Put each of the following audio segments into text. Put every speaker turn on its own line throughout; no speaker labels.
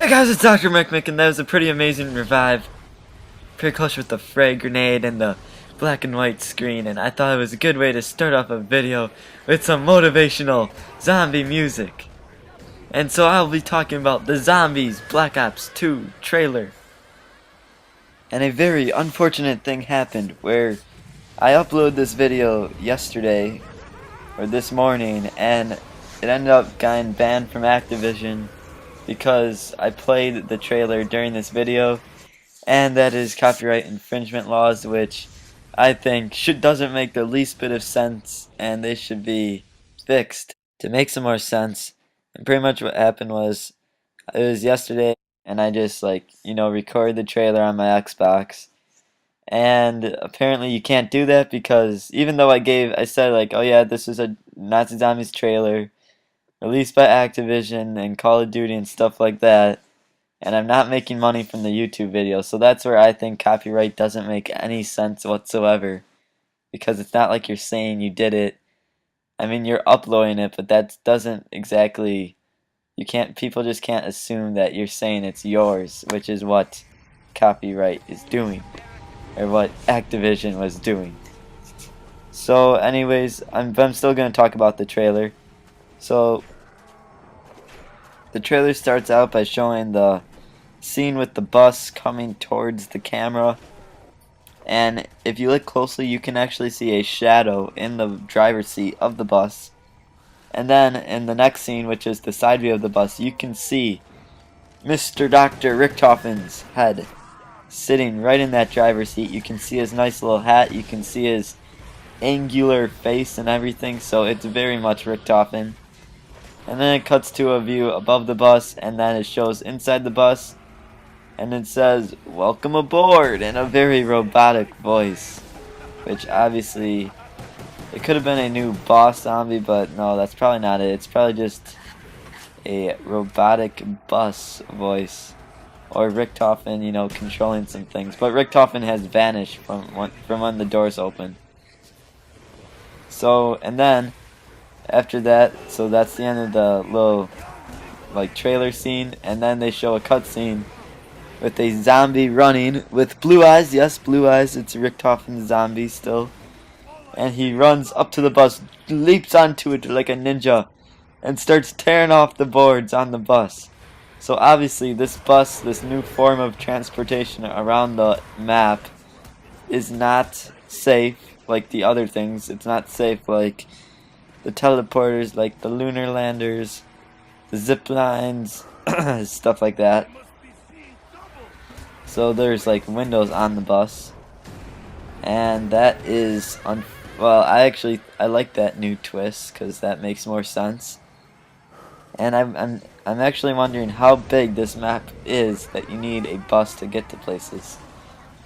Hey guys, it's Dr. Micmic, and that was a pretty amazing revive. Pretty close with the frag grenade and the black and white screen, and I thought it was a good way to start off a video with some motivational zombie music. And so I'll be talking about the Zombies Black Ops 2 trailer. And a very unfortunate thing happened where I uploaded this video yesterday, or this morning, and it ended up getting banned from Activision because I played the trailer during this video, and that is copyright infringement laws, which I think doesn't make the least bit of sense, and they should be fixed to make some more sense. And pretty much what happened was, it was yesterday, and I just recorded the trailer on my Xbox, and apparently you can't do that because even though I said oh yeah, this is a Nazi Zombies trailer released by Activision and Call of Duty and stuff like that, and I'm not making money from the YouTube video, so that's where I think copyright doesn't make any sense whatsoever, because it's not like you're saying you did it. I mean, you're uploading it, but that doesn't exactly, people just can't assume that you're saying it's yours, which is what copyright is doing, or what Activision was doing. So anyways, I'm still going to talk about the trailer. So, the trailer starts out by showing the scene with the bus coming towards the camera, and if you look closely you can actually see a shadow in the driver's seat of the bus. And then in the next scene, which is the side view of the bus, you can see Mr. Dr. Richtofen's head sitting right in that driver's seat. You can see his nice little hat, you can see his angular face and everything, so it's very much Richtofen. And then it cuts to a view above the bus, and then it shows inside the bus, and it says, "Welcome aboard," in a very robotic voice, which obviously, it could have been a new boss zombie, but no, that's probably not it. It's probably just a robotic bus voice, or Richtofen, controlling some things. But Richtofen has vanished from when the doors open. So, and then after that, so that's the end of the little trailer scene, and then they show a cutscene with a zombie running with blue eyes. Yes, blue eyes. It's Richtofen's zombie still, and he runs up to the bus, leaps onto it like a ninja, and starts tearing off the boards on the bus. So obviously this bus, this new form of transportation around the map, is not safe like the other things. It's not safe like the teleporters, like the lunar landers, the zip lines, stuff like that. So there's windows on the bus, and that is well, I like that new twist because that makes more sense. And I'm actually wondering how big this map is that you need a bus to get to places,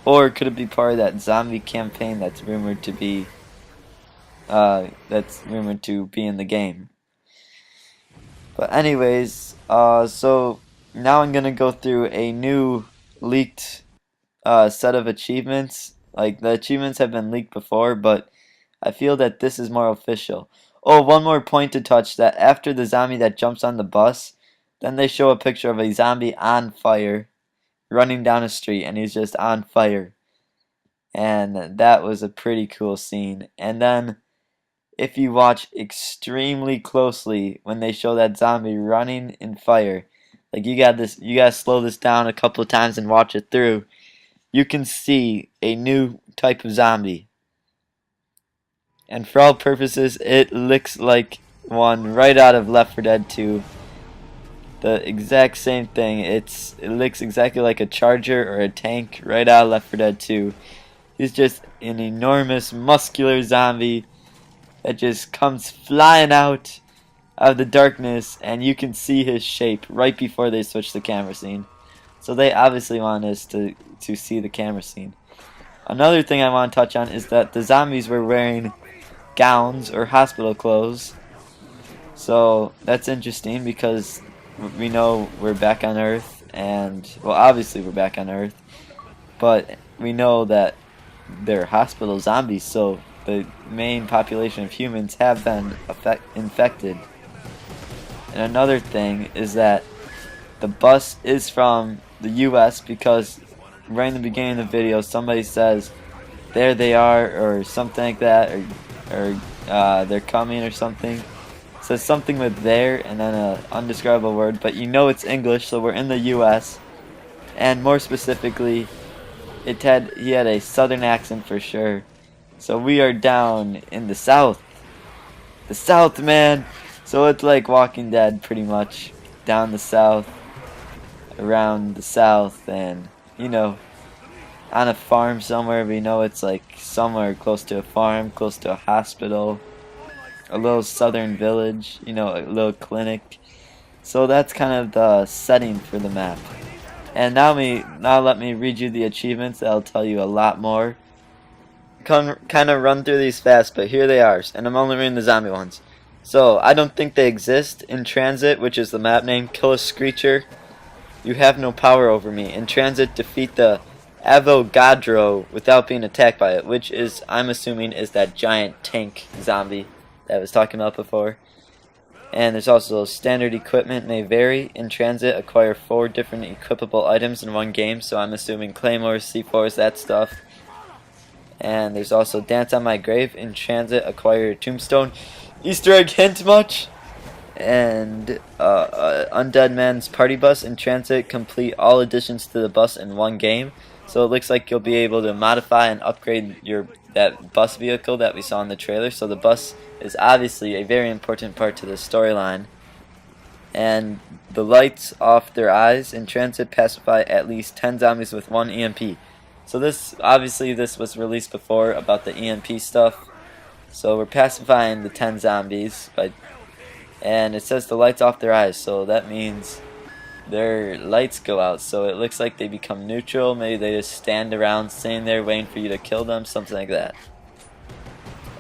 or could it be part of that zombie campaign that's rumored to be in the game? But anyways, so now I'm gonna go through a new leaked set of achievements. The achievements have been leaked before, but I feel that this is more official. Oh, one more point to touch, that after the zombie that jumps on the bus, then they show a picture of a zombie on fire running down a street, and he's just on fire. And that was a pretty cool scene. And then if you watch extremely closely when they show that zombie running in fire, you gotta slow this down a couple of times and watch it through, you can see a new type of zombie. And for all purposes, it looks like one right out of Left 4 Dead 2. The exact same thing. It looks exactly like a charger or a tank right out of Left 4 Dead 2. He's just an enormous muscular zombie that just comes flying out of the darkness, and you can see his shape right before they switch the camera scene. So they obviously want us to see the camera scene. Another thing I want to touch on is that the zombies were wearing gowns or hospital clothes. So that's interesting because we know we're back on Earth, and well, obviously we're back on Earth, but we know that they're hospital zombies, so the main population of humans have been infected. And another thing is that the bus is from the US because right in the beginning of the video somebody says there they are or something like that, or they're coming or something. It says something with there and then an undescribable word, but you know it's English, so we're in the US. And more specifically, he had a southern accent for sure. So we are down in the south. The south, man. So it's like Walking Dead pretty much. Down the south, around the south, and you know, on a farm somewhere. We know it's like somewhere close to a farm, close to a hospital, a little southern village, you know, a little clinic. So that's kind of the setting for the map. And now let me read you the achievements. That'll tell you a lot more. Kind of run through these fast, but here they are, and I'm only reading the zombie ones. So I don't think they exist. In transit, which is the map name, kill a screecher. You have no power over me. In transit, defeat the Avogadro without being attacked by it, which is, I'm assuming, is that giant tank zombie that I was talking about before. And there's also standard equipment may vary. In transit, acquire 4 different equipable items in one game, so I'm assuming claymores, C4s, that stuff. And there's also dance on my grave. In transit, acquire a tombstone. Easter egg hint much? And Undead Man's Party Bus. In transit, complete all additions to the bus in one game. So it looks like you'll be able to modify and upgrade that bus vehicle that we saw in the trailer. So the bus is obviously a very important part to the storyline. And the lights off their eyes. In transit, pacify at least 10 zombies with 1 EMP. So this was released before about the EMP stuff. So we're pacifying the 10 zombies, and it says the lights off their eyes, so that means their lights go out. So it looks like they become neutral. Maybe they just stand around sitting there waiting for you to kill them, something like that.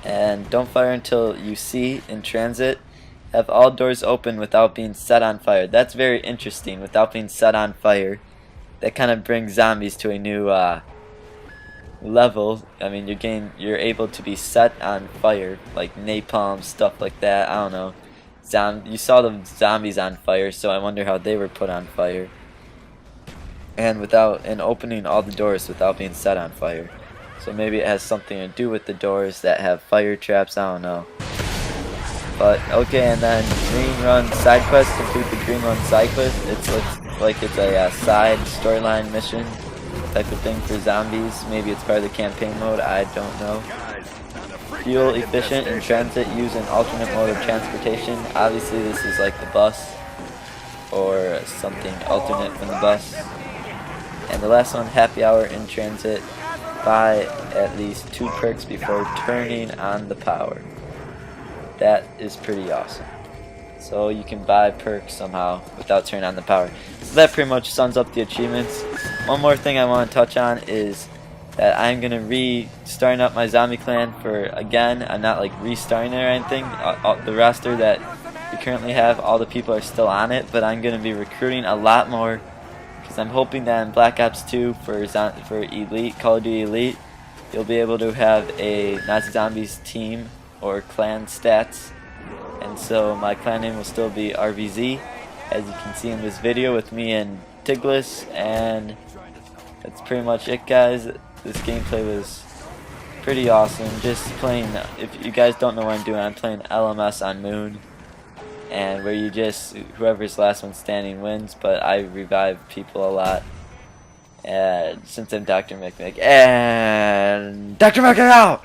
And don't fire until you see. In transit, have all doors open without being set on fire. That's very interesting, without being set on fire. That kind of brings zombies to a new level. I mean, you're able to be set on fire, like napalm, stuff like that. I don't know. You saw the zombies on fire, so I wonder how they were put on fire. And opening all the doors without being set on fire. So maybe it has something to do with the doors that have fire traps. I don't know. But okay, and then Green Run side quest. Complete the Green Run side quest. It looks like it's a side storyline mission type of thing for zombies. Maybe it's part of the campaign mode, I don't know. Fuel efficient. In transit, use an alternate mode of transportation. Obviously this is like the bus or something alternate from the bus. And the last one, happy hour. In transit, buy at least 2 perks before turning on the power. That is pretty awesome. So you can buy perks somehow without turning on the power. So that pretty much sums up the achievements. One more thing I want to touch on is that I'm going to starting up my zombie clan again. I'm not like restarting it or anything. The roster that we currently have, all the people are still on it, but I'm going to be recruiting a lot more because I'm hoping that in Black Ops 2 for Elite, Call of Duty Elite, you'll be able to have a Nazi Zombies team or clan stats. And so my clan name will still be RVZ, as you can see in this video with me and Tiglis, and that's pretty much it, guys. This gameplay was pretty awesome. Just playing, if you guys don't know what I'm doing, I'm playing LMS on Moon, and where whoever's last one standing wins, but I revive people a lot. And since I'm Dr. Micmic, and Dr. Micmic out!